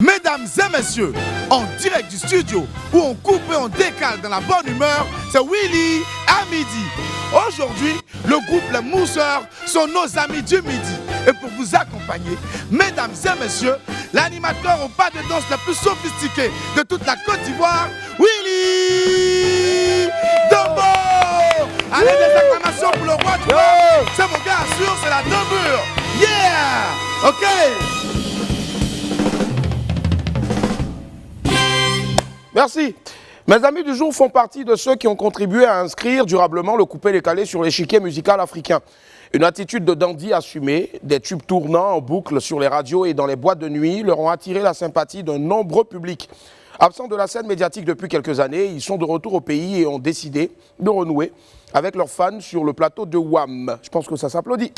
Mesdames et messieurs, en direct du studio où on coupe et on décale dans la bonne humeur, c'est Willy à midi. Aujourd'hui, le groupe Les Mousseurs sont nos amis du midi. Et pour vous accompagner, mesdames et messieurs, l'animateur au pas de danse le plus sophistiqué de toute la Côte d'Ivoire, Willy Dombo. Allez, des acclamations pour le roi du rap. C'est mon gars sûr, c'est la Dombure. Yeah. Ok. Merci. Mes amis du jour font partie de ceux qui ont contribué à inscrire durablement le coupé-décalé sur l'échiquier musical africain. Une attitude de dandy assumée, des tubes tournant en boucle sur les radios et dans les boîtes de nuit leur ont attiré la sympathie d'un nombreux public. Absents de la scène médiatique depuis quelques années, ils sont de retour au pays et ont décidé de renouer avec leurs fans sur le plateau de WAM. Je pense que ça s'applaudit.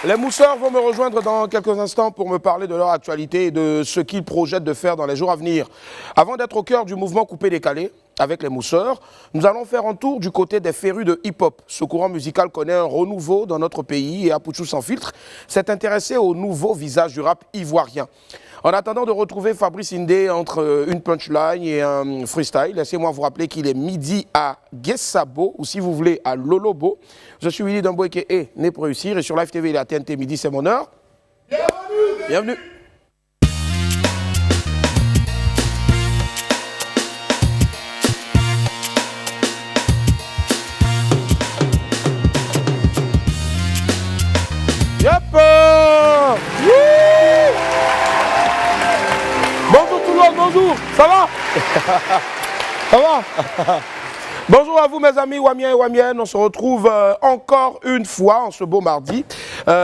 Les Mousseurs vont me rejoindre dans quelques instants pour me parler de leur actualité et de ce qu'ils projettent de faire dans les jours à venir. Avant d'être au cœur du mouvement coupé-décalé, avec les Mousseurs, nous allons faire un tour du côté des férus de hip-hop. Ce courant musical connaît un renouveau dans notre pays et Apouchou Sans Filtre s'est intéressé au nouveau visage du rap ivoirien. En attendant de retrouver Fabrice Indé entre une punchline et un freestyle, laissez-moi vous rappeler qu'il est midi à Guessabo, ou si vous voulez à Lolobo. Je suis Willy Dombo et né pour réussir, et sur Live TV et la TNT midi, c'est mon heure. Bienvenue. Bienvenue. Yep. Bonjour tout le monde, bonjour, ça va? Ça va? Bonjour à vous mes amis Wamiens et Wamiennes, on se retrouve encore une fois en ce beau mardi,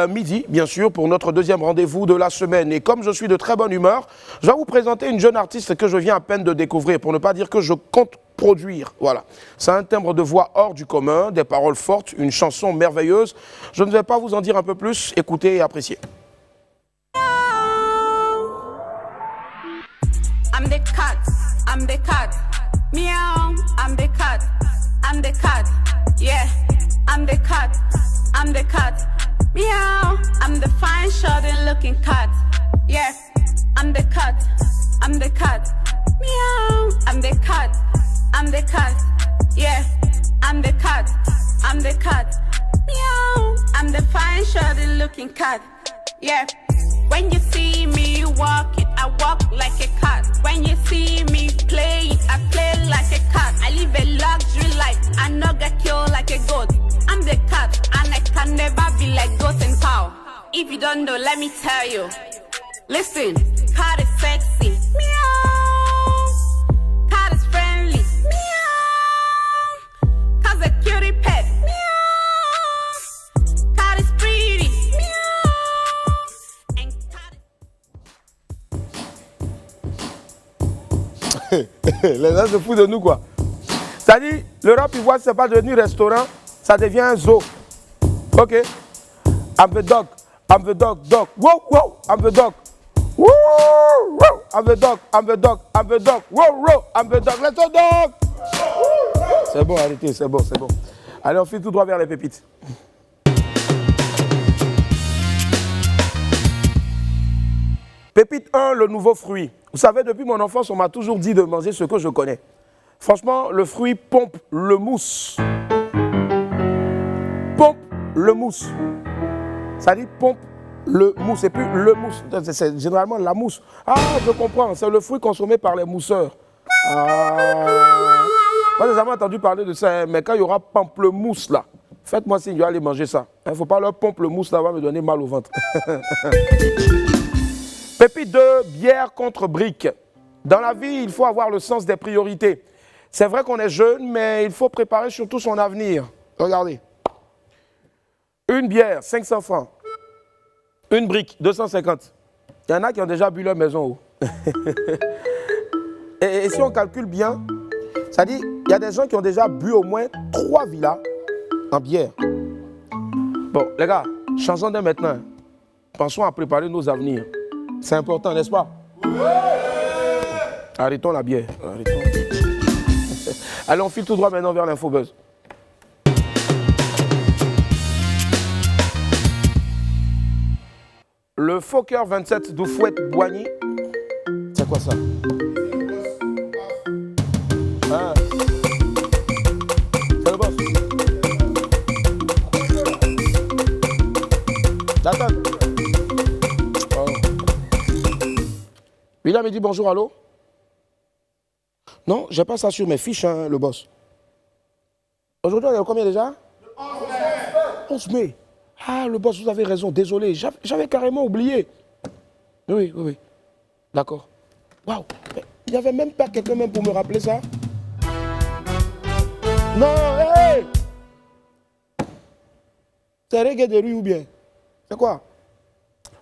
midi bien sûr, pour notre deuxième rendez-vous de la semaine. Et comme je suis de très bonne humeur, je vais vous présenter une jeune artiste que je viens à peine de découvrir, pour ne pas dire que je compte produire. Voilà, c'est un timbre de voix hors du commun, des paroles fortes, une chanson merveilleuse. Je ne vais pas vous en dire un peu plus, écoutez et appréciez. I'm the cat, I'm the cat, meow, I'm the cat, I'm the cat, yeah, I'm the cat, I'm the cat, meow, I'm the fine, shorty looking cat, yeah, I'm the cat, I'm the cat, meow, I'm the cat, I'm the cat, yeah, I'm the cat, I'm the cat, meow, I'm the fine, shorty looking cat, yeah. When you see me walking, I walk like a cat. When you see me play, I play like a cat. I live a luxury life, I no get killed like a goat. I'm the cat, and I can never be like goat and cow. If you don't know, let me tell you. Listen, cat is sexy, meow. Cat is friendly, meow. Cat's a cutie pet, meow. Cat is pretty, meow. Les gens se foutent de nous quoi. C'est-à-dire, le rap ivoire, c'est pas devenu restaurant, ça devient un zoo. Ok. I'm the dog, dog. Wow, wow, I'm the dog. Woo, wow, I'm the dog, Wow, wow, I'm the dog. Let's go dog. C'est bon, arrêtez, c'est bon. Allez, on file tout droit vers les pépites. Pépite 1, le nouveau fruit. Vous savez, depuis mon enfance, on m'a toujours dit de manger ce que je connais. Franchement, le fruit pompe le mousse. Pompe le mousse. Ça dit pompe le mousse, et puis le mousse. C'est généralement la mousse. Ah, je comprends, c'est le fruit consommé par les mousseurs. Ah. Moi, j'ai jamais entendu parler de ça, mais quand il y aura pamplemousse là, faites-moi signe, je vais aller manger ça. Il ne faut pas leur pompe le mousse là, ça va me donner mal au ventre. Pépite 2, bière contre brique. Dans la vie, il faut avoir le sens des priorités. C'est vrai qu'on est jeune, mais il faut préparer surtout son avenir. Regardez. Une bière, 500 francs. Une brique, 250. Il y en a qui ont déjà bu leur maison. et si on calcule bien, ça dit, il y a des gens qui ont déjà bu au moins 3 villas en bière. Bon, les gars, changeons dès maintenant. Pensons à préparer nos avenirs. C'est important, n'est-ce pas? Oui. Arrêtons la bière. Arrêtons. Allez, on file tout droit maintenant vers l'Infobuzz. le Fokker 27 d'Oufouette-Boigny. C'est quoi ça? Ah. C'est le boss. Nathan. Oh. William me dit bonjour, allô? Non, j'ai pas ça sur mes fiches, hein, le boss. Aujourd'hui, on est combien déjà? Le 11 mai. 11 mai. Ah, le boss, vous avez raison, désolé, j'avais carrément oublié. Oui, oui, oui. D'accord. Waouh. Il n'y avait même pas quelqu'un même pour me rappeler ça? Non, hé! C'est reggae de rue ou bien? C'est quoi?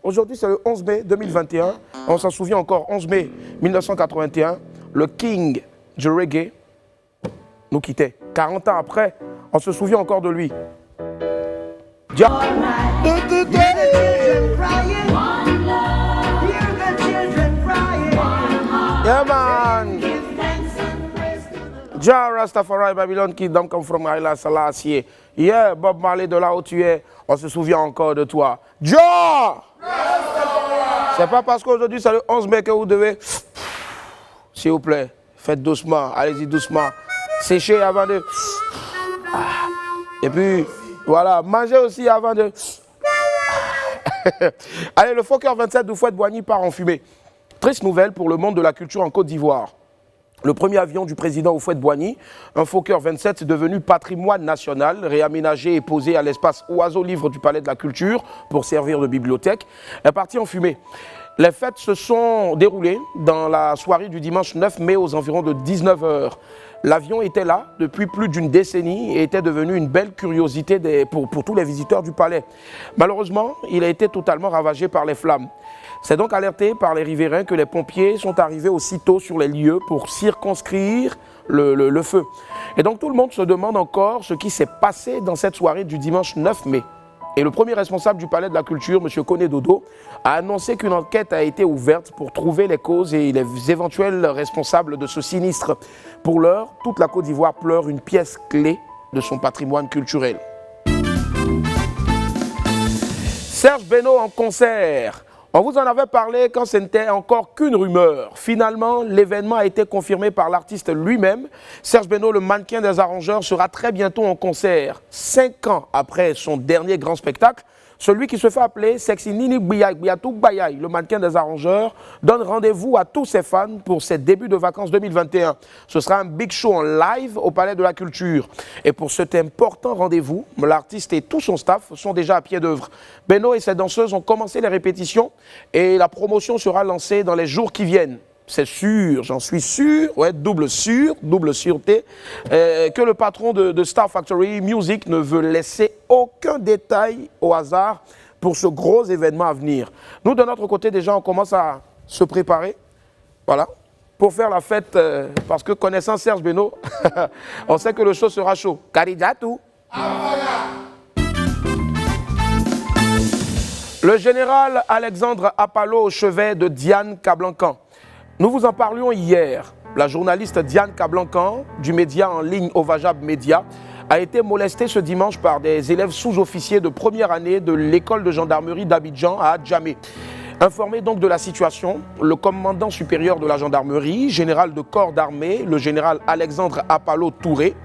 Aujourd'hui, c'est le 11 mai 2021. On s'en souvient encore, 11 mai 1981. Le king du reggae nous quittait. 40 ans après, on se souvient encore de lui. Yeah, man. Jah Rastafari, Babylon Kingdom come from Haile Selassie. Yeah, Bob Marley, de là où tu es, on se souvient encore de toi. Jah! C'est pas parce qu'aujourd'hui c'est le 11 mai que vous devez, s'il vous plaît, faites doucement, allez-y doucement. Séchez avant de... Et puis, voilà, mangez aussi avant de... Allez, le Fokker 27 d'Oufouette-Boigny part en fumée. Triste nouvelle pour le monde de la culture en Côte d'Ivoire. Le premier avion du président Houphouët-Boigny, un Fokker 27 devenu patrimoine national, réaménagé et posé à l'espace Oiseau Livre du Palais de la Culture pour servir de bibliothèque, est parti en fumée. Les fêtes se sont déroulées dans la soirée du dimanche 9 mai aux environs de 19 h. L'avion était là depuis plus d'une décennie et était devenu une belle curiosité pour tous les visiteurs du palais. Malheureusement, il a été totalement ravagé par les flammes. C'est donc alerté par les riverains que les pompiers sont arrivés aussitôt sur les lieux pour circonscrire le feu. Et donc tout le monde se demande encore ce qui s'est passé dans cette soirée du dimanche 9 mai. Et le premier responsable du Palais de la Culture, M. Koné Dodo, a annoncé qu'une enquête a été ouverte pour trouver les causes et les éventuels responsables de ce sinistre. Pour l'heure, toute la Côte d'Ivoire pleure une pièce clé de son patrimoine culturel. Serge Beno en concert. On vous en avait parlé quand ce n'était encore qu'une rumeur. Finalement, l'événement a été confirmé par l'artiste lui-même. Serge Beno, le mannequin des arrangeurs, sera très bientôt en concert. 5 ans après son dernier grand spectacle, celui qui se fait appeler Sexy Nini Biatou Bayay, le mannequin des arrangeurs, donne rendez-vous à tous ses fans pour ses débuts de vacances 2021. Ce sera un big show en live au Palais de la Culture. Et pour cet important rendez-vous, l'artiste et tout son staff sont déjà à pied d'œuvre. Beno et ses danseuses ont commencé les répétitions et la promotion sera lancée dans les jours qui viennent. C'est sûr, j'en suis sûr, ouais, double sûreté, que le patron de Star Factory Music ne veut laisser aucun détail au hasard pour ce gros événement à venir. Nous, de notre côté, déjà, on commence à se préparer, voilà, pour faire la fête, parce que connaissant Serge Beno, on sait que le show sera chaud. Karidatou. Le général Alexandre Apallo au chevet de Diane Kablankan. Nous vous en parlions hier. La journaliste Diane Kablankan, du média en ligne Ovajab Média, a été molestée ce dimanche par des élèves sous-officiers de première année de l'école de gendarmerie d'Abidjan à Adjamé. Informé donc de la situation, le commandant supérieur de la gendarmerie, général de corps d'armée, le général Alexandre Apallo Touré,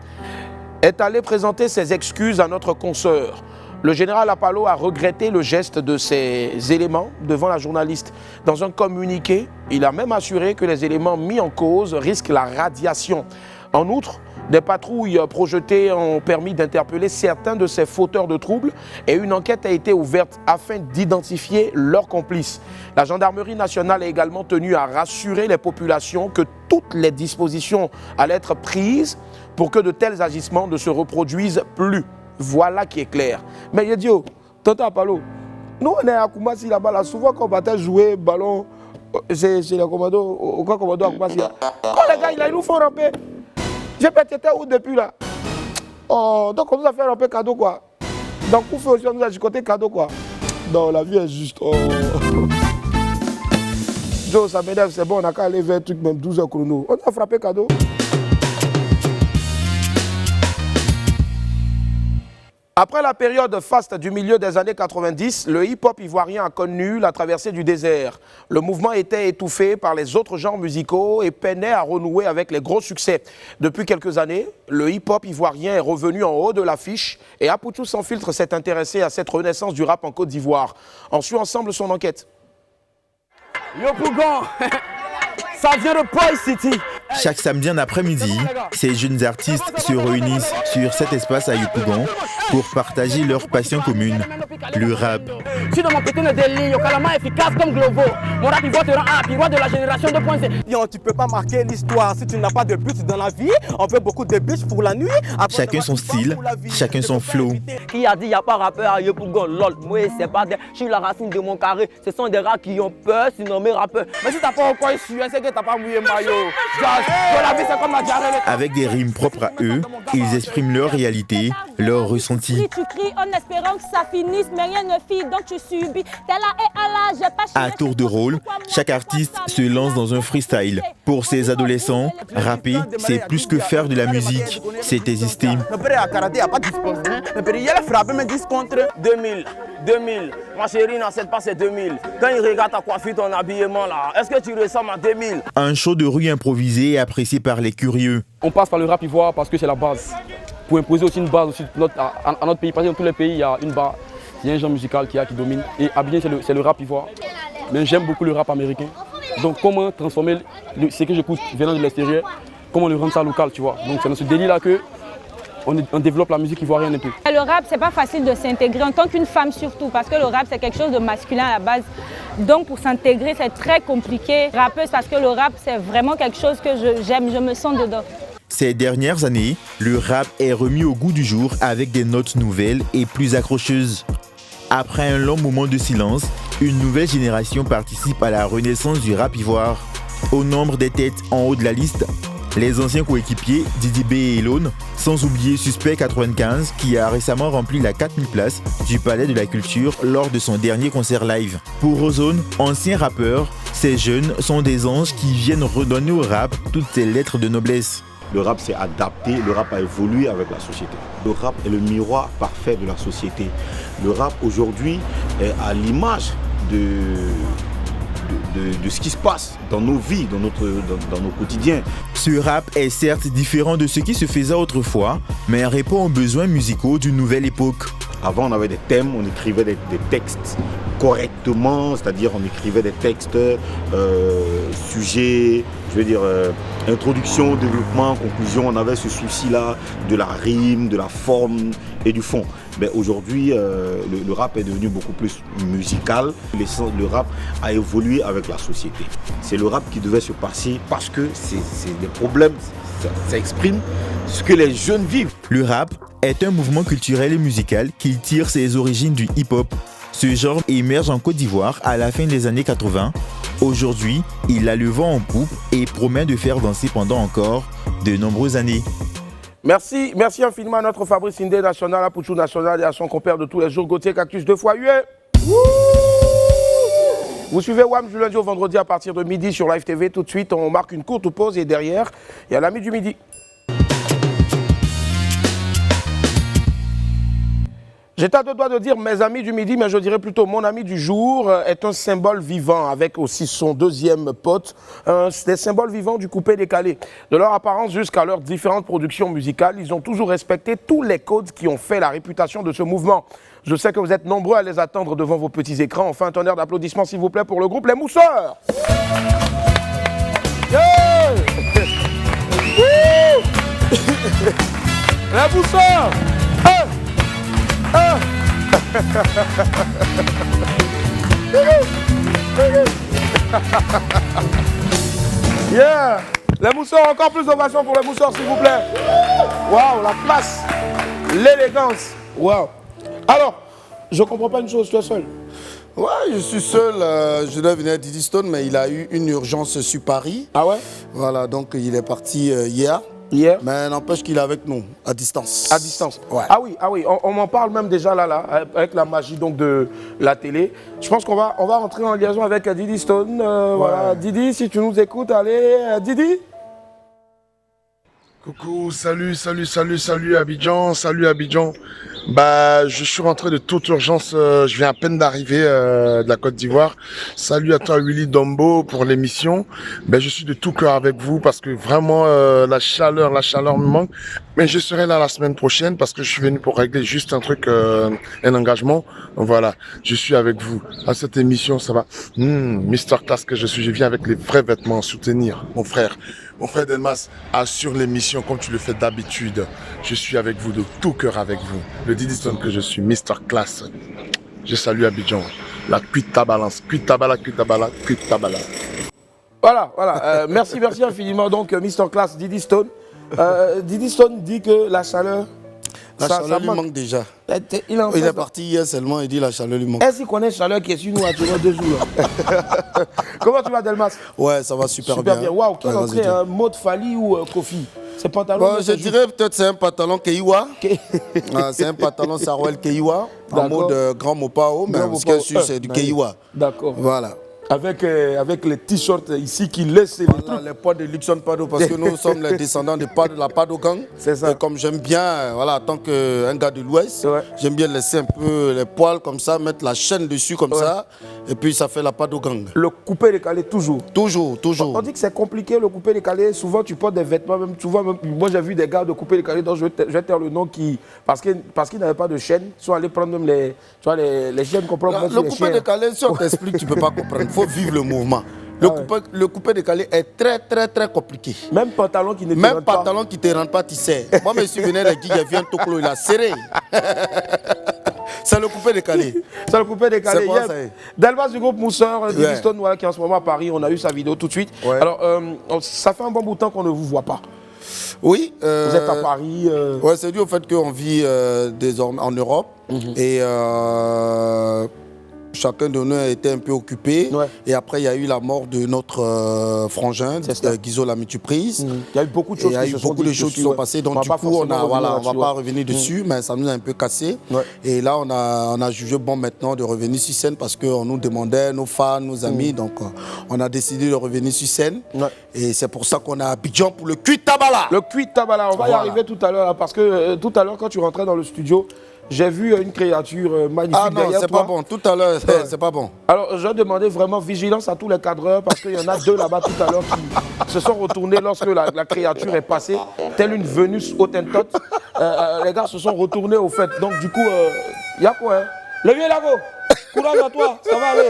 est allé présenter ses excuses à notre consoeur. Le général Apallo a regretté le geste de ces éléments devant la journaliste. Dans un communiqué, il a même assuré que les éléments mis en cause risquent la radiation. En outre, des patrouilles projetées ont permis d'interpeller certains de ces fauteurs de troubles et une enquête a été ouverte afin d'identifier leurs complices. La gendarmerie nationale a également tenu à rassurer les populations que toutes les dispositions allaient être prises pour que de tels agissements ne se reproduisent plus. Voilà qui est clair. Mais je dis, tonton Apallo, nous on est à Koumassi là-bas, là, souvent quand on va jouer ballon, c'est le commando, au grand commando à Koumassi. Quand les gars ils nous font ramper, j'ai pété où depuis là. Oh, donc on nous a fait ramper cadeau quoi. Donc on fait aussi, on nous a dit côté cadeau quoi. Non, la vie est juste. Oh. Joe, ça m'énerve, c'est bon, on a qu'à aller vers un truc même 12 h chrono. On a frappé cadeau. Après la période faste du milieu des années 90, le hip-hop ivoirien a connu la traversée du désert. Le mouvement était étouffé par les autres genres musicaux et peinait à renouer avec les gros succès. Depuis quelques années, le hip-hop ivoirien est revenu en haut de l'affiche et Apoutou Sans Filtre s'est intéressé à cette renaissance du rap en Côte d'Ivoire. On suit ensemble son enquête. Yopougon, ça vient de Boy City. Chaque samedi en après-midi, ces jeunes artistes se réunissent sur cet espace à Yopougon pour partager leur passion commune, le rap. Je suis dans mon petit délire, carrément efficace comme Globo. Mon rap, il va te rendre un pivot de la génération 2.0. Tu ne peux pas marquer l'histoire si tu n'as pas de but dans la vie. On fait beaucoup de buts pour la nuit. Après, chacun son style, chacun son flow. Qui a dit il n'y a pas rappeur à Yopougon? Lol, moi c'est pas des... Je suis la racine de mon carré. Ce sont des rats qui ont peur, sinon mes rappeurs. Mais si t'as pas encore su, c'est que t'as pas mouillé maillot. Avec des rimes propres à eux, ils expriment leur réalité, leur ressenti. Tu cries en espérant que ça finisse, mais rien ne finit, donc tu subis. À tour de rôle, chaque artiste se lance dans un freestyle. Pour ces adolescents, rapper, c'est plus que faire de la musique, c'est exister. 2000, ma chérie n'accepte pas ces 2000. Quand il regarde ta coiffure, ton habillement là, est-ce que tu ressembles à 2000? Un show de rue improvisé et apprécié par les curieux. On passe par le rap ivoire parce que c'est la base. Pour imposer aussi une base aussi à notre pays, parce que dans tous les pays, il y a une base, il y a un genre musical qui domine. Et Abidjan, c'est le rap ivoire. Mais j'aime beaucoup le rap américain. Donc comment transformer ce que j'écoute venant de l'extérieur, comment le rendre ça local, tu vois. Donc c'est dans ce délire-là que on développe la musique ivoirienne un peu. Le rap, c'est pas facile de s'intégrer en tant qu'une femme surtout, parce que le rap, c'est quelque chose de masculin à la base. Donc pour s'intégrer, c'est très compliqué. Rappeuse, parce que le rap, c'est vraiment quelque chose que j'aime, je me sens dedans. Ces dernières années, le rap est remis au goût du jour avec des notes nouvelles et plus accrocheuses. Après un long moment de silence, une nouvelle génération participe à la renaissance du rap ivoire. Au nombre des têtes en haut de la liste, les anciens coéquipiers Didi B et Elone, sans oublier Suspect 95 qui a récemment rempli la 4000 places du Palais de la Culture lors de son dernier concert live. Pour Ozone, ancien rappeur, ces jeunes sont des anges qui viennent redonner au rap toutes ses lettres de noblesse. Le rap s'est adapté, le rap a évolué avec la société. Le rap est le miroir parfait de la société. Le rap aujourd'hui est à l'image de ce qui se passe dans nos vies, dans nos quotidiens. Ce rap est certes différent de ce qui se faisait autrefois, mais répond aux besoins musicaux d'une nouvelle époque. Avant, on avait des thèmes, on écrivait des textes correctement, c'est-à-dire on écrivait des textes, sujets, introduction, développement, conclusion. On avait ce souci-là de la rime, de la forme et du fond. Mais aujourd'hui, le rap est devenu beaucoup plus musical. Le rap a évolué avec la société. C'est le rap qui devait se passer parce que c'est des problèmes, ça exprime ce que les jeunes vivent. Le rap est un mouvement culturel et musical qui tire ses origines du hip-hop. Ce genre émerge en Côte d'Ivoire à la fin des années 80. Aujourd'hui, il a le vent en poupe et promet de faire danser pendant encore de nombreuses années. Merci infiniment à notre Fabrice Indé national, à Pouchou national et à son compère de tous les jours, Gauthier Cactus 2 fois 8. Vous suivez WAM du lundi au vendredi à partir de midi sur Live TV. Tout de suite, on marque une courte pause et derrière, il y a l'ami du midi. J'étais à deux doigts de dire mes amis du midi, mais je dirais plutôt mon ami du jour est un symbole vivant avec aussi son deuxième pote, des symboles vivants du coupé-décalé. De leur apparence jusqu'à leurs différentes productions musicales, ils ont toujours respecté tous les codes qui ont fait la réputation de ce mouvement. Je sais que vous êtes nombreux à les attendre devant vos petits écrans. Enfin, un tonnerre d'applaudissements s'il vous plaît pour le groupe Les Mousseurs. Yeah. Les Mousseurs. Yeah. Les Mousseurs, encore plus d'ovation pour les Mousseurs s'il vous plaît. Waouh, la classe, l'élégance. Waouh. Alors, je comprends pas une chose, tu es seul. Ouais, je suis seul. Je devais venir à Didi Stone, mais il a eu une urgence sur Paris. Ah ouais? Voilà, donc il est parti hier. Hier. Mais n'empêche qu'il est avec nous, à distance. À distance. Ouais. Ah oui, on m'en parle même déjà là, avec la magie donc de la télé. Je pense qu'on va rentrer en liaison avec Didi Stone. Ouais. Voilà, Didi, si tu nous écoutes, allez, Didi. Coucou, salut Abidjan. Bah, je suis rentré de toute urgence, je viens à peine d'arriver de la Côte d'Ivoire. Salut à toi Willy Dombo pour l'émission. Ben, je suis de tout cœur avec vous parce que vraiment la chaleur me manque. Mais je serai là la semaine prochaine parce que je suis venu pour régler juste un truc, un engagement. Voilà, je suis avec vous. À cette émission, ça va. Mr. Class que je suis, je viens avec les vrais vêtements soutenir mon frère. Mon frère Delmas, assure l'émission comme tu le fais d'habitude. Je suis avec vous, de tout cœur avec vous. Le Diddy Stone que je suis, Mr. Class. Je salue Abidjan. La cuite ta balance. Cuite ta bala. Voilà. Merci infiniment. Donc, Mr. Class, Diddy Stone. Diddy Stone dit que la chaleur... La chaleur lui manque déjà. Il est parti hier seulement, il dit la chaleur lui manque. Est-ce qu'il connaît la chaleur qui est sur nous actuellement 2 jours? Comment tu vas, Delmas? Ouais, ça va super bien. Waouh, quelle entrée, Maud Fali ou Kofi? C'est pantalon. Je dirais peut-être c'est un pantalon Keiwa. C'est un pantalon Sarouel Keiwa, en mode grand Mopao, mais ce qui est sûr, c'est du Keiwa. D'accord. Voilà. Avec les t-shirts ici qui laissent les poids de Luxon Pado, parce que nous sommes les descendants de la Pado Gang. C'est ça. Et comme j'aime bien, en tant qu'un gars de l'Ouest, j'aime bien laisser un peu les poils comme ça, mettre la chaîne dessus comme ça, et puis ça fait la Pado Gang. Le coupé décalé toujours. Toujours. On dit que c'est compliqué le coupé décalé. Souvent tu portes des vêtements, moi j'ai vu des gars de coupé décalé dont je vais taire le nom parce qu'ils n'avaient pas de chaîne, sont allés prendre même les chaînes qu'on prend. Le coupé décalé, si on t'explique, tu ne peux pas comprendre. Il faut vivre le mouvement. Le coupé décalé est très compliqué. Même pantalon qui ne te rentre pas. Même pantalon qui ne te rentre pas, tu sais. Moi, je me souviens de qui vient Tokolo, il a serré. C'est le coupé décalé. C'est le coupé décalé. C'est bon, ça y est. Delmas du groupe Mousseur, Diddy Stone, qui est en ce moment à Paris, on a eu sa vidéo tout de suite. Ouais. Alors, ça fait un bon bout de temps qu'on ne vous voit pas. Oui. Vous êtes à Paris. Ouais, c'est dû au fait qu'on vit désormais en Europe. Et chacun de nous a été un peu occupé. Et après, il y a eu la mort de notre frangin, Guizo Lamituprise. Il y a eu beaucoup de choses qui sont passées. Donc, du coup, on ne va pas revenir dessus, mais ça nous a un peu cassé. Et là, on a jugé bon maintenant de revenir sur scène parce qu'on nous demandait, nos fans, nos amis. Donc, on a décidé de revenir sur scène. Et c'est pour ça qu'on a Abidjan pour le Cuit Tabala. Le Cuit Tabala, on va y arriver tout à l'heure. Parce que tout à l'heure, quand tu rentrais dans le studio, j'ai vu une créature magnifique. Ah non, c'est pas bon. Tout à l'heure, c'est pas bon. Alors, je demandais vraiment vigilance à tous les cadreurs parce qu'il y en a 2 là-bas tout à l'heure qui se sont retournés lorsque la créature est passée, telle une Vénus Hottentot. Les gars se sont retournés au fait. Donc, du coup, il y a quoi, hein? Le vieux Lago, courage à toi, ça va aller.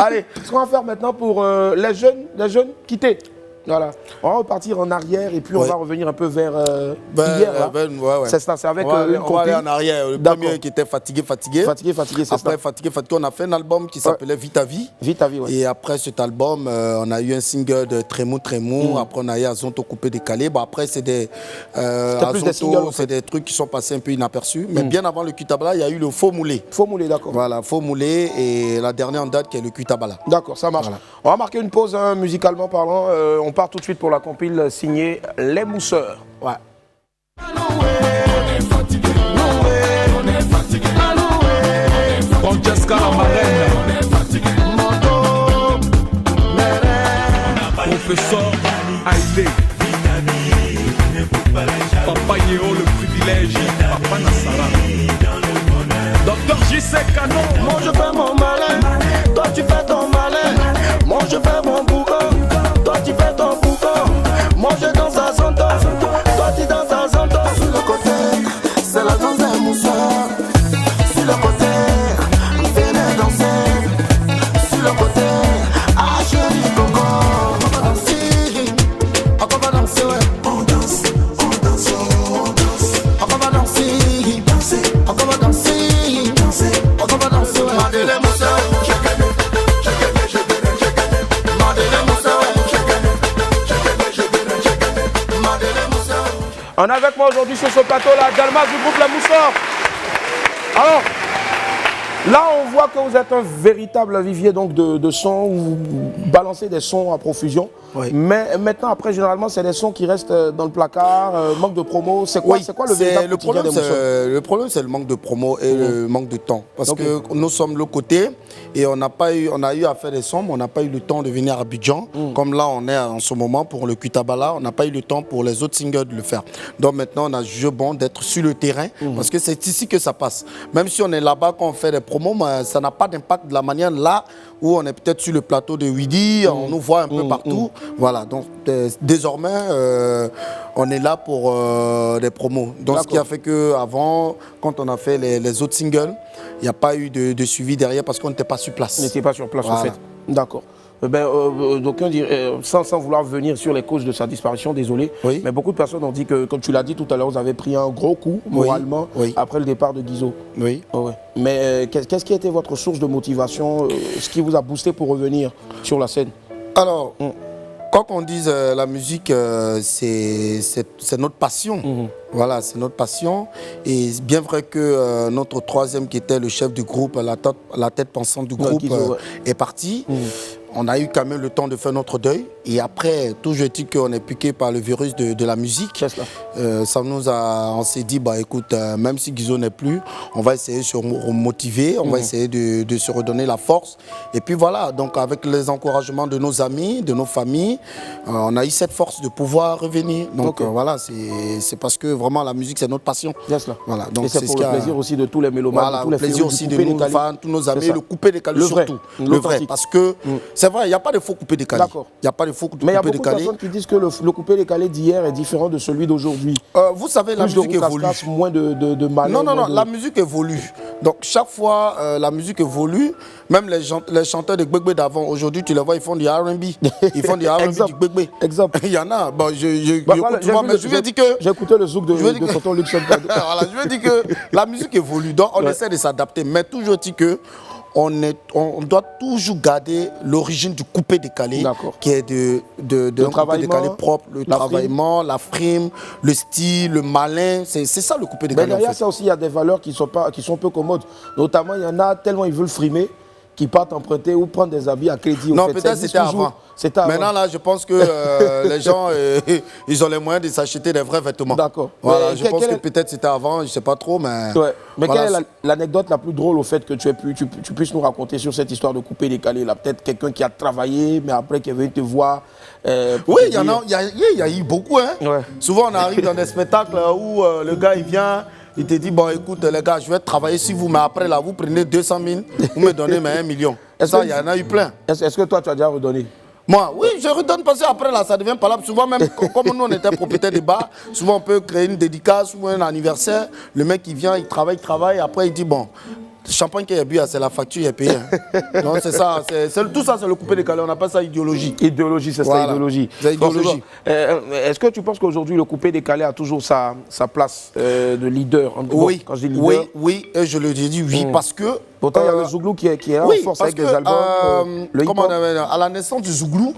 Allez, ce qu'on va faire maintenant pour les jeunes quittés. Voilà. On va repartir en arrière et puis on va revenir un peu vers hier. C'est ça, c'est avec on va aller en arrière. Le premier qui était fatigué, c'est après, fatigué, on a fait un album qui s'appelait Vita Vie. Et après cet album, on a eu un single de Trémou. Après, on a eu Azonto Coupé Décalé. Bon, après, c'est des c'est des trucs qui sont passés un peu inaperçus. Mais bien avant le Cuitabala, il y a eu le Faux Moulé. Faux Moulé, d'accord. Voilà, Faux Moulé et la dernière en date qui est le Cuitabala. D'accord, ça marche. Voilà. On va marquer une pause musicalement parlant. On part tout de suite pour la compile signée Les Mousseurs. Ouais. Francesca la marraine, professeur Aïlé, Papa Yéo le privilège, Papa Nassara, Docteur J.C. Canon. Moi je fais mon malin, toi tu fais ton malin. Moi je fais mon boucan, toi tu fais ton boucan. Moi je danse à son temps, toi tu danses à son temps. Sur le côté, c'est la danse des mousseurs. Sur le côté, venez danser. Sur le côté, ah chérie Coco. On va danser, on va danser, ouais. On danse, on danse, on danse. On va danser, danser, on va danser, danser. On va danser, ouais. Madeleine Mousseur, j'ai gagné, j'ai gagné, j'ai gagné, j'ai gagné. Madeleine Mousseur, j'ai gagné, j'ai gagné, j'ai gagné, j'ai gagné. Madeleine Mousseur. On est avec moi aujourd'hui sur ce plateau là, Delmas du groupe La Mousseur. Alors, Là, on voit que vous êtes un véritable vivier donc, de sons, où vous balancez des sons à profusion. Oui. Mais maintenant, après, généralement, c'est des sons qui restent dans le placard, manque de promo. C'est quoi, le véritable quotidien des Mousseurs? Le problème, c'est le manque de promo et le manque de temps. Parce que nous sommes le côté et on a eu à faire des sons, mais on n'a pas eu le temps de venir à Abidjan. Comme là, on est en ce moment pour le Kutabala, on n'a pas eu le temps pour les autres singles de le faire. Donc maintenant, on a jugé bon d'être sur le terrain parce que c'est ici que ça passe. Même si on est là-bas, quand on fait des promos, mais ça n'a pas d'impact de la manière là où on est peut-être sur le plateau de Widi, on nous voit un peu partout. Voilà, donc désormais, on est là pour des promos. Donc ce qui a fait qu'avant, quand on a fait les autres singles, il n'y a pas eu de suivi derrière parce qu'on n'était pas sur place. On n'était pas sur place en fait. D'accord. D'aucuns diraient, sans vouloir venir sur les causes de sa disparition, désolé, mais beaucoup de personnes ont dit que, comme tu l'as dit tout à l'heure, vous avez pris un gros coup moralement après le départ de Guizot. Oui. Mais qu'est-ce qui a été votre source de motivation, ce qui vous a boosté pour revenir sur la scène? Alors, quand on dise la musique, c'est notre passion. Voilà, c'est notre passion. Et bien vrai que notre troisième, qui était le chef du groupe, la tête pensante du groupe, est parti. On a eu quand même le temps de faire notre deuil. Et après, toujours est-il qu'on est piqué par le virus de la musique. On s'est dit, bah, écoute, même si Guizot n'est plus, on va essayer de se remotiver, on va essayer de se redonner la force. Et puis voilà, donc avec les encouragements de nos amis, de nos familles, on a eu cette force de pouvoir revenir. Donc voilà, c'est parce que vraiment la musique, c'est notre passion. Voilà, donc c'est pour le plaisir aussi de tous les mélomanes, voilà, de tous les plaisir aussi de nos fans, tous nos amis, le coupé décalé surtout. Le vrai, parce que c'est vrai, il n'y a pas de faux coupé décalé. Il n'y a pas de faux coupé décalé. Mais il y a beaucoup de personnes qui disent que le coupé décalé d'hier est différent de celui d'aujourd'hui. Vous savez, la musique évolue. Moins de malheur. Non, la musique évolue. Donc chaque fois, la musique évolue. Même les chanteurs de Gbegbe d'avant, aujourd'hui, tu les vois, ils font du R&B. Ils font du R&B du Gbegbe. Exemple. Il y en a. Bon, je vais dire que... J'ai écouté le zouk de Tonton Luxon. Voilà, je veux dire que la musique évolue. Donc on essaie de s'adapter. Mais toujours dit que on doit toujours garder l'origine du coupé décalé, qui est de coupé décalé propre, le travaillement, la frime, le style, le malin, c'est ça le coupé décalé. Mais derrière ça aussi, il y a des valeurs qui sont un peu commodes. Notamment, il y en a tellement ils veulent frimer qui partent emprunter ou prendre des habits à crédit. Non, peut-être c'était avant. Maintenant, là, je pense que les gens, ils ont les moyens de s'acheter des vrais vêtements. D'accord. Voilà, je pense que peut-être c'était avant, je ne sais pas trop, mais... Mais voilà, quelle est l'anecdote la plus drôle au fait que tu puisses nous raconter sur cette histoire de coupé décalé là? Peut-être quelqu'un qui a travaillé, mais après qui est venu te voir. Oui, il y a eu beaucoup. Hein. Souvent, on arrive dans des spectacles où le gars, il vient... Il te dit, bon, écoute, les gars, je vais travailler sur vous, mais après, là, vous prenez 200 000, vous me donnez 1 million. Ça, il y en a eu plein. Est-ce que toi, tu as déjà redonné? Moi, oui, je redonne parce qu'après, là, ça devient palable. Souvent, même, comme nous, on était propriétaire des bars, souvent, on peut créer une dédicace ou un anniversaire. Le mec, il vient, il travaille, après, il dit, bon... Le champagne qu'il y a bu, c'est la facture, il est payé. Non, c'est ça. Tout ça, c'est le coupé décalé. On appelle ça idéologie. Idéologie, c'est ça, idéologie. C'est idéologie. Est-ce que tu penses qu'aujourd'hui, le coupé décalé a toujours sa place de leader? Oui, quand je dis leader. Oui, et je le dis oui, parce que... Pourtant, il y a le Zouglou qui est là, en force avec des albums. À la naissance du Zouglou,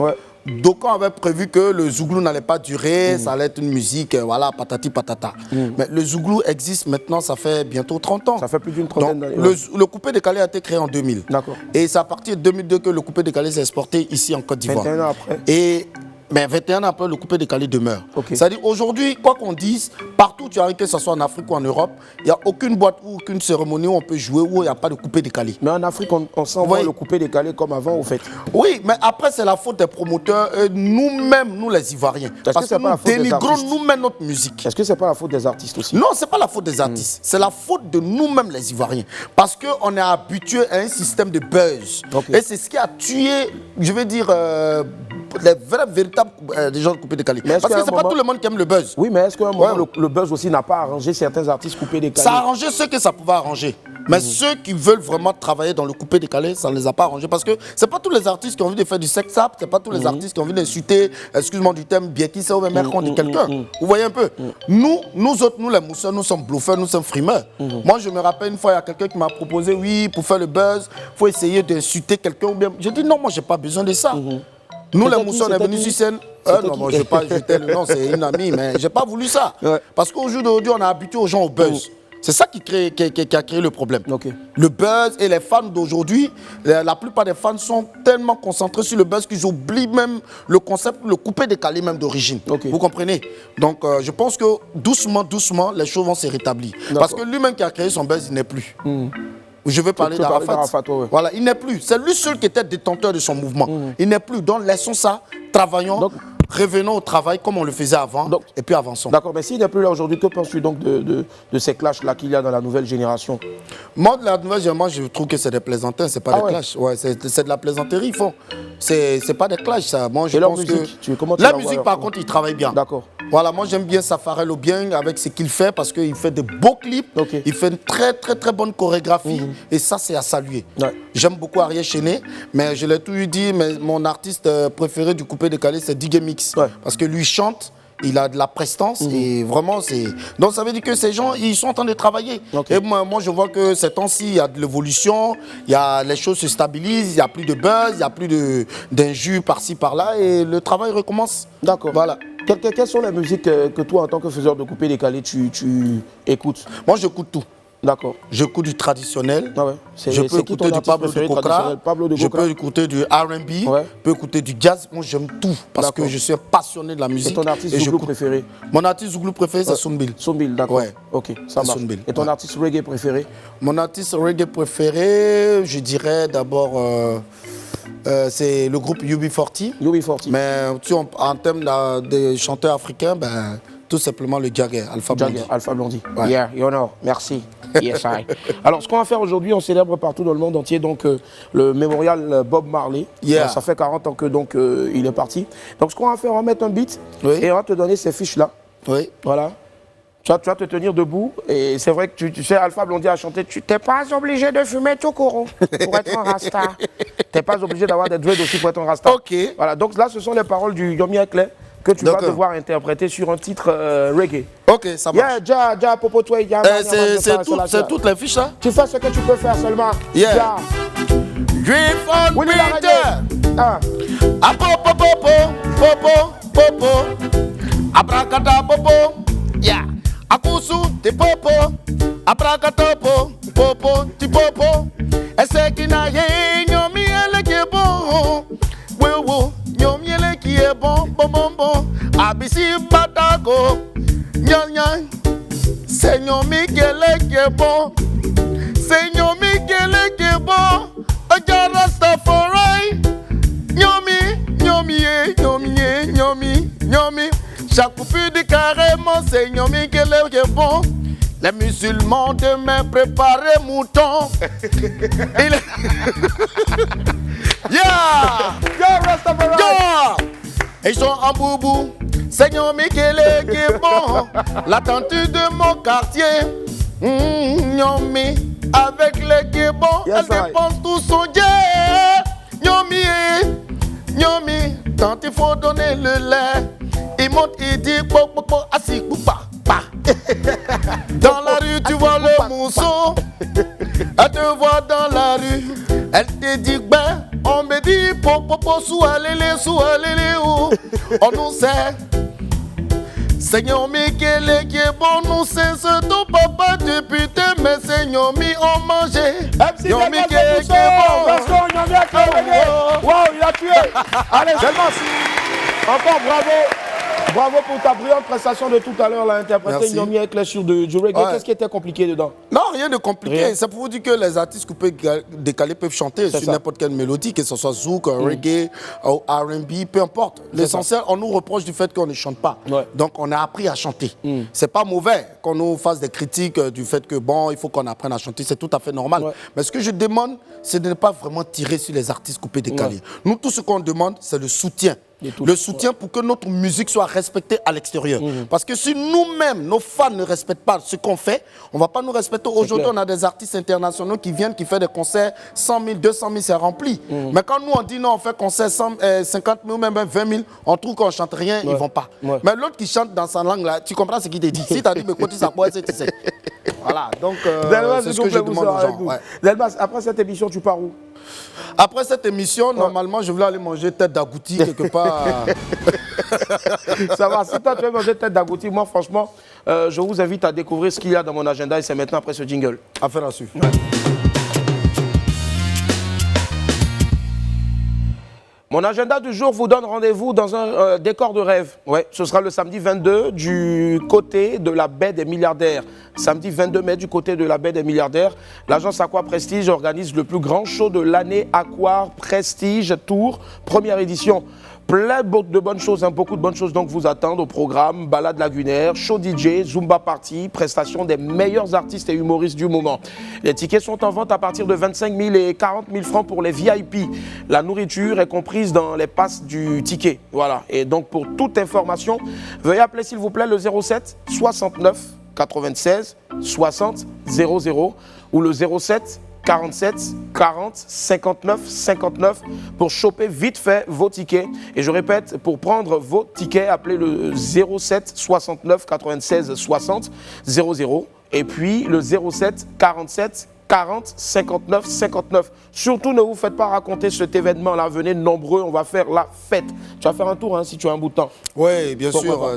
donc on avait prévu que le Zouglou n'allait pas durer, ça allait être une musique, voilà, patati patata. Mais le Zouglou existe maintenant, ça fait bientôt 30 ans. Ça fait plus d'une trentaine d'années. Le coupé décalé a été créé en 2000. D'accord. Et c'est à partir de 2002 que le coupé décalé s'est exporté ici en Côte d'Ivoire. 21 ans après. Mais 21 ans après, le coupé décalé demeure. C'est-à-dire aujourd'hui, quoi qu'on dise, partout où tu arrives, que ce soit en Afrique ou en Europe, il n'y a aucune boîte ou aucune cérémonie où on peut jouer où il n'y a pas de coupé décalé. Mais en Afrique, on s'envoie le coupé décalé comme avant, au fait. Oui, mais après, c'est la faute des promoteurs, nous-mêmes, nous les Ivoiriens. Parce que nous dénigrons nous-mêmes notre musique. Est-ce que ce n'est pas la faute des artistes aussi? Non, ce n'est pas la faute des artistes. C'est la faute de nous-mêmes, les Ivoiriens. Parce qu'on est habitué à un système de buzz. Et c'est ce qui a tué, je veux dire... les véritables gens coupés décalés. Parce que c'est pas tout le monde qui aime le buzz. Oui, mais est-ce qu'à un moment, le buzz aussi n'a pas arrangé certains artistes coupés décalés? Ça a arrangé ceux que ça pouvait arranger. Mais ceux qui veulent vraiment travailler dans le coupé décalé, ça ne les a pas arrangés. Parce que c'est pas tous les artistes qui ont envie de faire du sex rap, c'est pas tous les artistes qui ont envie d'insulter, excuse-moi du thème, bien qui c'est ou même contre quelqu'un. Vous voyez un peu? Nous autres, nous les mousseurs, nous sommes bluffeurs, nous sommes frimeurs. Moi, je me rappelle une fois, il y a quelqu'un qui m'a proposé, oui, pour faire le buzz, il faut essayer d'insulter quelqu'un. J'ai dit non, moi, j'ai pas besoin de ça. Nous, les moussons, on est venus sur scène. Non, moi, je ne vais pas jeter le nom, c'est une amie, mais je n'ai pas voulu ça. Parce qu'aujourd'hui, on est habitué aux gens au buzz. C'est ça qui a créé le problème. Le buzz et les fans d'aujourd'hui, la plupart des fans sont tellement concentrés sur le buzz qu'ils oublient même le concept, le coupé-décalé même d'origine. Vous comprenez? Donc je pense que doucement, les choses vont se rétablir. Parce que lui-même qui a créé son buzz, il n'est plus. Je veux parler d'Arafat. Voilà, il n'est plus. C'est lui seul qui était détenteur de son mouvement. Il n'est plus. Donc laissons ça, travaillons. Revenons au travail comme on le faisait avant et puis avançons. D'accord, mais s'il n'est plus là aujourd'hui, que penses-tu donc de ces clashs-là qu'il y a dans la nouvelle génération? Moi, de la nouvelle génération, je trouve que c'est des plaisantins, c'est pas des clashs. Ouais, c'est de la plaisanterie, ils font. C'est pas des clashs, ça. Moi, je pense que la musique, par contre, il travaille bien. D'accord. Voilà, moi, j'aime bien Safarello bien avec ce qu'il fait parce qu'il fait de beaux clips. Il fait une très bonne chorégraphie et ça, c'est à saluer. J'aime beaucoup Ariel Chené, mais je l'ai toujours dit, mais mon artiste préféré du coupé-décalé, c'est Diggy Mix. Parce que lui il chante, il a de la prestance et vraiment c'est... Donc ça veut dire que ces gens, ils sont en train de travailler. Et moi je vois que ces temps-ci, il y a de l'évolution, les choses se stabilisent, il n'y a plus de buzz, il n'y a plus d'injures par-ci par-là et le travail recommence. D'accord. Voilà. Quelles sont les musiques que toi, en tant que faiseur de coupé-décalé, tu écoutes? Moi j'écoute tout. D'accord. J'écoute du traditionnel, je peux écouter du Pablo de Cocra, je peux écouter du R&B, je peux écouter du jazz. Moi j'aime tout parce que je suis passionné de la musique. Et ton artiste Zouglou préféré? Mon artiste Zouglou préféré c'est Soumbil. Soumbil, d'accord. Ok, ça marche. Et ton artiste reggae préféré? Mon artiste reggae préféré, je dirais d'abord... c'est le groupe UB40. UB40. Mais en termes de chanteurs africains, tout simplement le Jagger, Alpha Blondy. Alpha Blondy. Yeah, you know, merci. Yes, I. Alors, ce qu'on va faire aujourd'hui, on célèbre partout dans le monde entier donc, le mémorial Bob Marley. Ça fait 40 ans que donc, il est parti. Donc, ce qu'on va faire, on va mettre un beat et on va te donner ces fiches-là. Voilà. Tu vas te tenir debout et c'est vrai que tu sais, Alpha Blondy a chanté, tu n'es pas obligé de fumer tout courant pour être un rasta. Tu n'es pas obligé d'avoir des dreads aussi pour être un rasta. Voilà, donc là, ce sont les paroles du Yomi Ekle que tu vas devoir interpréter sur un titre reggae. Ok, ça marche. C'est toutes les fiches, ça? Tu fais ce que tu peux faire seulement. Dream on Peter. Apopo popo, popo. Abracada popo. Yeah. Akusu ti popo. Abracada popo, ti popo. Esekina ye nyomi eleke bon. Wewo. Nyomiele qui est bon, bon. Abisi batago, nyan. C'est nyomi qui est bon. C'est nyomi qui est bon. Oja Rastafari. Nyomi. Chaque coupure de carrément, c'est nyomi qui est bon. Les musulmans demain préparez mouton. Yeah! Ils sont en boubou, Seigneur Michele qui est bon. La tante de mon quartier, Nyomi, avec les qui est bon, elle dépense tout son dieu. Nyomi, tant il faut donner le lait. Il monte, il dit, assis, pa. Dans la rue, tu vois le mousseau. Elle te voit dans la rue. Elle te dit, on me dit, popo, sous alélé, oh. On nous sait. Seigneur Michele qui est bon, nous sait ce ton papa député, mais Seigneur Mi on mangeait. Yomi qui est bon. Wow, il a tué. Allez, encore bravo. Bravo pour ta brillante prestation de tout à l'heure, là, interprété Yomi Ekle sur du reggae. Qu'est-ce qui était compliqué dedans? Non, rien de compliqué. C'est pour vous dire que les artistes coupés décalés peuvent chanter sur n'importe quelle mélodie, que ce soit zouk, reggae, R&B, peu importe. L'essentiel, on nous reproche du fait qu'on ne chante pas. Donc, on a appris à chanter. C'est pas mauvais qu'on nous fasse des critiques du fait que, bon, il faut qu'on apprenne à chanter. C'est tout à fait normal. Mais ce que je demande, c'est de ne pas vraiment tirer sur les artistes coupés décalés. Nous, tout ce qu'on demande, c'est le soutien. Le soutien pour que notre musique soit respectée à l'extérieur. Parce que si nous-mêmes, nos fans ne respectent pas ce qu'on fait, on ne va pas nous respecter. Aujourd'hui, on a des artistes internationaux qui viennent, qui font des concerts, 100 000, 200 000, c'est rempli. Mais quand nous, on dit non, on fait concert 50 000, même 20 000, on trouve qu'on ne chante rien, ils ne vont pas. Mais l'autre qui chante dans sa langue, là, tu comprends ce qu'il te dit. Si tu as dit, mais côté ça, tu sais. Voilà, donc c'est ce que je demande aux gens. Ouais. Delmas, après cette émission, tu pars où? Après cette émission, normalement, je voulais aller manger tête d'agouti quelque part. Ça va, si toi tu veux manger tête d'agouti, moi franchement, je vous invite à découvrir ce qu'il y a dans mon agenda et c'est maintenant après ce jingle. Affaire à suivre. Ouais. Mon agenda du jour vous donne rendez-vous dans un décor de rêve. Ouais, ce sera le samedi 22 du côté de la baie des milliardaires. Samedi 22 mai du côté de la baie des milliardaires. L'agence Aqua Prestige organise le plus grand show de l'année, Aqua Prestige Tour, première édition. Plein de bonnes choses, beaucoup de bonnes choses donc vous attendent au programme. Balade lagunaire, show DJ, Zumba Party, prestations des meilleurs artistes et humoristes du moment. Les tickets sont en vente à partir de 25 000 et 40 000 francs pour les VIP. La nourriture est comprise dans les passes du ticket. Voilà. Et donc pour toute information, veuillez appeler s'il vous plaît le 07 69 96 60 00 ou le 07 47 40 59 59 pour choper vite fait vos tickets. Et je répète, pour prendre vos tickets, appelez le 07 69 96 60 00 et puis le 07 47 40 59 59. Surtout ne vous faites pas raconter cet événement-là. Venez nombreux, on va faire la fête. Tu vas faire un tour si tu as un bout de temps. Oui, bien sûr.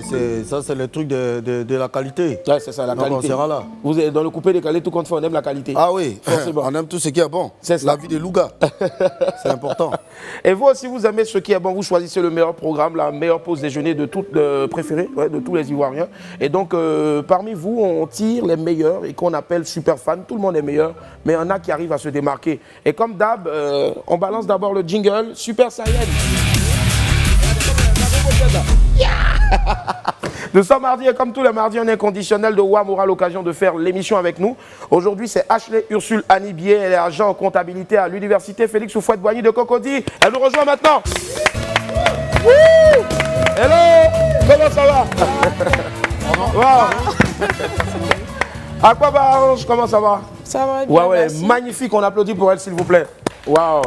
Ça, c'est le truc de la qualité. Ouais, c'est ça, la qualité. On sera là. Vous êtes dans le coupé décalé, tout compte fait, on aime la qualité. Ah oui, forcément. On aime tout ce qui est bon. C'est la vie des lougas. C'est important. Et vous aussi, vous aimez ce qui est bon. Vous choisissez le meilleur programme, la meilleure pause déjeuner de toutes préférée, de tous les Ivoiriens. Et donc, parmi vous, on tire les meilleurs et qu'on appelle super fans. Tout le monde est meilleur. Mais il y en a qui arrivent à se démarquer. Et comme d'hab, on balance d'abord le jingle Super Saiyan. Nous sommes mardi et comme tous les mardis, on est conditionnel de WAM aura l'occasion de faire l'émission avec nous. Aujourd'hui, c'est Ashley Ursule Anibier. Elle est agent en comptabilité à l'université Félix Houphouët-Boigny de Cocody. Elle nous rejoint maintenant. Hello, comment ça va? Wow. Aquaba Orange, comment ça va? Ça va bien, ouais, merci. Magnifique, on applaudit pour elle s'il vous plaît. Waouh.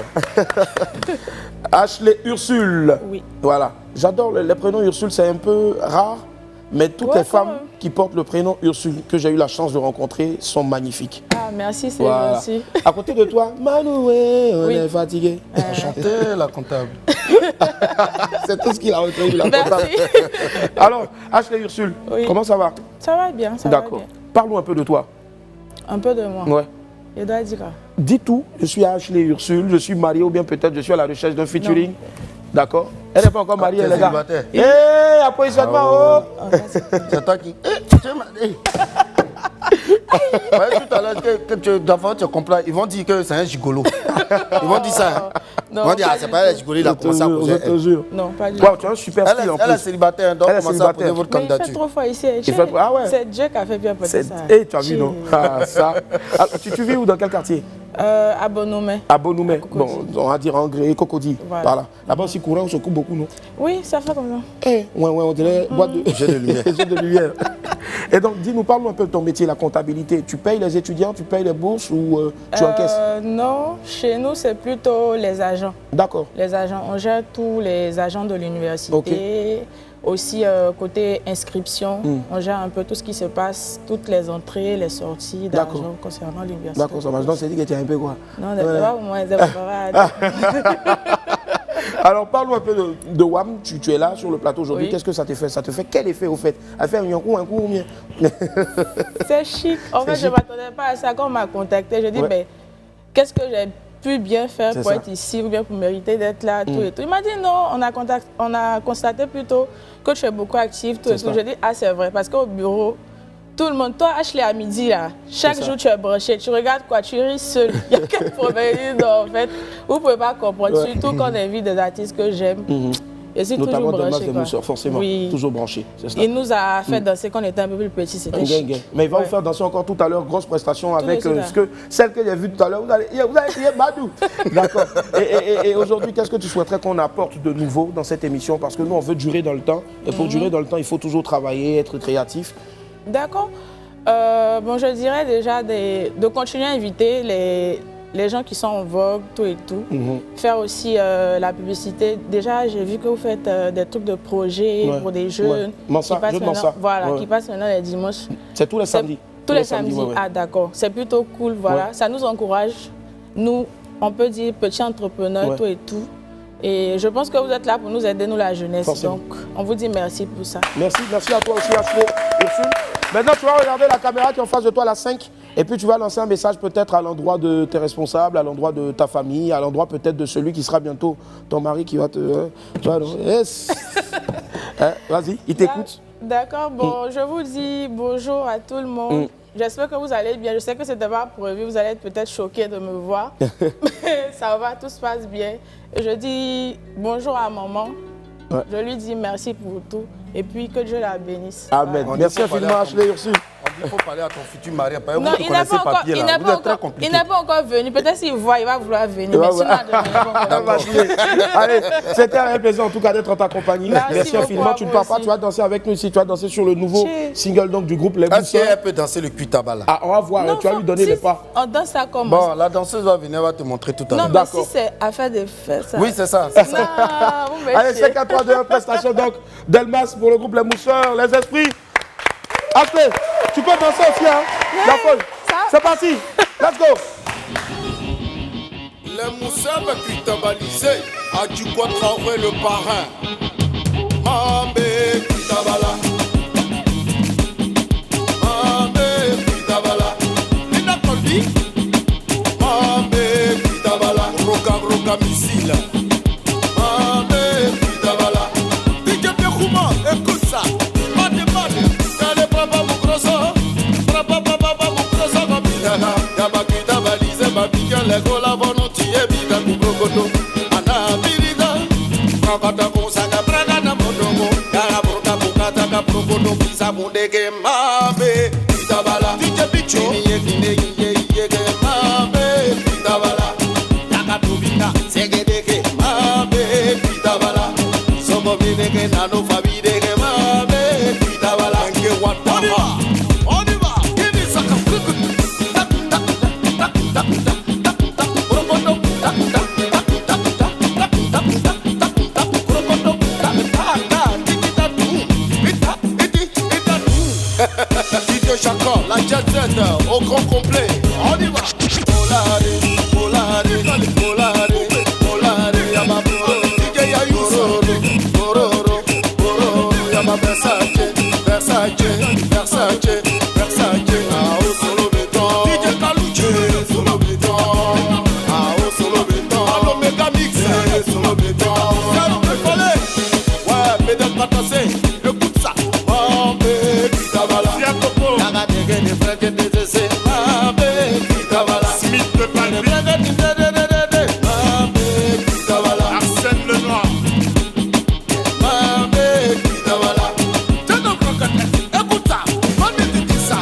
Ashley Ursule. Oui. Voilà. J'adore les prénoms Ursule, c'est un peu rare, mais toutes les femmes qui portent le prénom Ursule que j'ai eu la chance de rencontrer sont magnifiques. Ah, merci, c'est gentil. À côté de toi, Manoué, on est fatigué. Enchanté, la comptable. C'est tout ce qu'il a retenu, la Merci. comptable. Alors, Ashley Ursule, comment ça va? Ça va bien, ça va bien. D'accord. Parle-nous un peu de toi. Un peu de moi. Ouais. Je dois dire. Dis tout. Je suis Ashley Ursule, je suis marié ou bien peut-être je suis à la recherche d'un featuring. D'accord. Elle n'est pas encore mariée, les gars. Hé, appositionnement, c'est toi qui... tout à l'heure, que tu comprends, ils vont dire que c'est un gigolo. Ils vont dire ça. Non, ils vont dire, c'est pas un gigolo, il a commencé à poser. Je te jure. Non, pas du tout. Wow, tu as un super style en plus. Elle est célibataire, donc commencez à poser votre candidature. Il fait trop fort ici. Ah ouais. C'est Dieu qui a fait bien poser ça. Et tu as vu, non? Ah, ça. Alors, tu vis où, dans quel quartier? À Bonoumé. À Bonoumé. Bon, on va dire en gré, Cocody. Voilà. Là-bas aussi, courant, on se coupe beaucoup, non? Oui, ça fait comme ça. Ouais, on dirait boîte de... Jeu de lumière. Jeu de lumière. Et donc, dis-nous, parle-nous un peu de ton métier, la comptabilité. Tu payes les étudiants, tu payes les bourses ou tu encaisses? Non, chez nous, c'est plutôt les agents. D'accord. Les agents, on gère tous les agents de l'université. Okay. Aussi, côté inscription, on gère un peu tout ce qui se passe, toutes les entrées, les sorties d'argent concernant l'université. D'accord, ça marche. Donc, c'est dit que tu es un peu quoi? Non, pas au moins, c'est pas. Alors, parle-nous un peu de WAM. Tu es là sur le plateau aujourd'hui. Oui. Qu'est-ce que ça te fait? Ça te fait quel effet au fait? À faire un coup ou bien? C'est chic. En fait, je ne m'attendais pas à ça. Quand on m'a contacté, je dis, mais qu'est-ce que j'ai pu bien faire pour être ici ou bien pour mériter d'être là, tout et tout. Il m'a dit non, on a constaté plutôt que tu es beaucoup actif, tout et tout. Je dis, ah c'est vrai, parce qu'au bureau, tout le monde, toi Ashley à midi là, chaque jour tu es branché, tu regardes quoi, tu ris seul. Il y a quel problème? En fait, vous ne pouvez pas comprendre, surtout quand on invite des artistes que j'aime. Et c'est toujours branché. Notamment forcément, toujours branché. Il nous a fait danser quand on était un peu plus petit, c'était chic. Mais il va vous faire danser encore tout à l'heure, grosse prestation avec celle que j'ai vue tout à l'heure. Vous allez crier Badou. D'accord. Et aujourd'hui, qu'est-ce que tu souhaiterais qu'on apporte de nouveau dans cette émission? Parce que nous, on veut durer dans le temps. Et pour durer dans le temps, il faut toujours travailler, être créatif. D'accord. Bon, je dirais déjà de continuer à inviter les gens qui sont en vogue, tout et tout. Faire aussi la publicité. Déjà, j'ai vu que vous faites des trucs de projets pour des jeunes. Qui passent maintenant les dimanches. C'est tous les samedis. Tous les samedis. Ouais. Ah d'accord, c'est plutôt cool, voilà. Ouais. Ça nous encourage. Nous, on peut dire petits entrepreneurs, tout et tout. Et je pense que vous êtes là pour nous aider, nous la jeunesse. Forcément. Donc, on vous dit merci pour ça. Merci à toi aussi, Ashley. Maintenant, tu vas regarder la caméra qui est en face de toi, la 5. Et puis, tu vas lancer un message peut-être à l'endroit de tes responsables, à l'endroit de ta famille, à l'endroit peut-être de celui qui sera bientôt ton mari qui va te... Yes. Vas-y, il t'écoute. D'accord, bon, je vous dis bonjour à tout le monde. J'espère que vous allez bien. Je sais que c'était pas prévu, vous allez être peut-être choqués de me voir. Mais ça va, tout se passe bien. Et je dis bonjour à maman. Ouais. Je lui dis merci pour tout. Et puis que Dieu la bénisse. Amen. Voilà. Merci infiniment, Ashley Ursule. Il faut parler à ton futur mari. Non, il n'est pas encore venu. Peut-être s'il voit, il va vouloir venir. Mais sinon, allez, c'était un plaisir en tout cas d'être en ta compagnie. Merci infiniment. Tu ne pars pas, tu vas danser avec nous ici. Tu vas danser sur le nouveau single donc, du groupe Les Mousseurs. Est-ce qu'elle peut danser le cuitabala? Ah, on va voir. Non, tu vas lui donner les pas. On danse ça comment? Bon, la danseuse va venir, va te montrer tout à l'heure. Non, mais si c'est affaire de faire ça. Oui, c'est ça. Allez, c'est 4, 3, 2, 1, prestation donc Delmas pour le groupe Les Mousseurs, les esprits. Ashley, tu peux danser aussi, hein? La folle. C'est parti. Let's go. Les Mousseurs me cuitabalisés. A du quoi travailler le parrain. Mambé cuitabala. Mambé cuitabala. Lina Koldi. Mambé cuitabala. Roka missile. Mambé cuitabala. DJ Pierrouma, écoute ça. La jet set au grand complet, on y va. Polare, yama DJ Yayuso, yama Versace, au solo béton. DJ Kaluche, solo béton. Au solo béton. Allo Mega Mix, solo béton. C'est le préféré. Ouais, pédale pas tasser, écoute ça. Mambé, cuitabala. Smith de Paris. Arsène Lenoir. Écoute ça, on dit ça.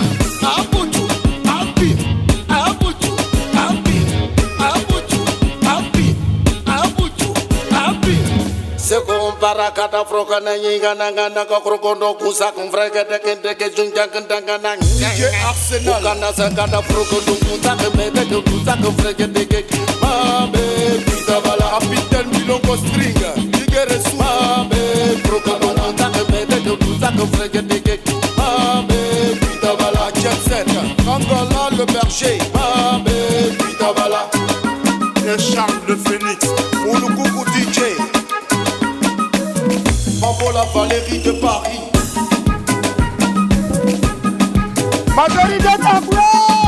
C'est qu'on para kata froka na yinga na kokrokondo kusa kun freke de junja kandanga DJ Arsenal kana sa kata frokondo kusa mede kusa kun freke de Mambé cuitabala capitaine Milongo string digere su Mambé frokondo kusa mede kusa kun freke de Mambé cuitabala jet set Angola le berger Mambé cuitabala et Charles le Phoenix pour le coucou DJ la Valérie de Paris. Marguerite de Taboué.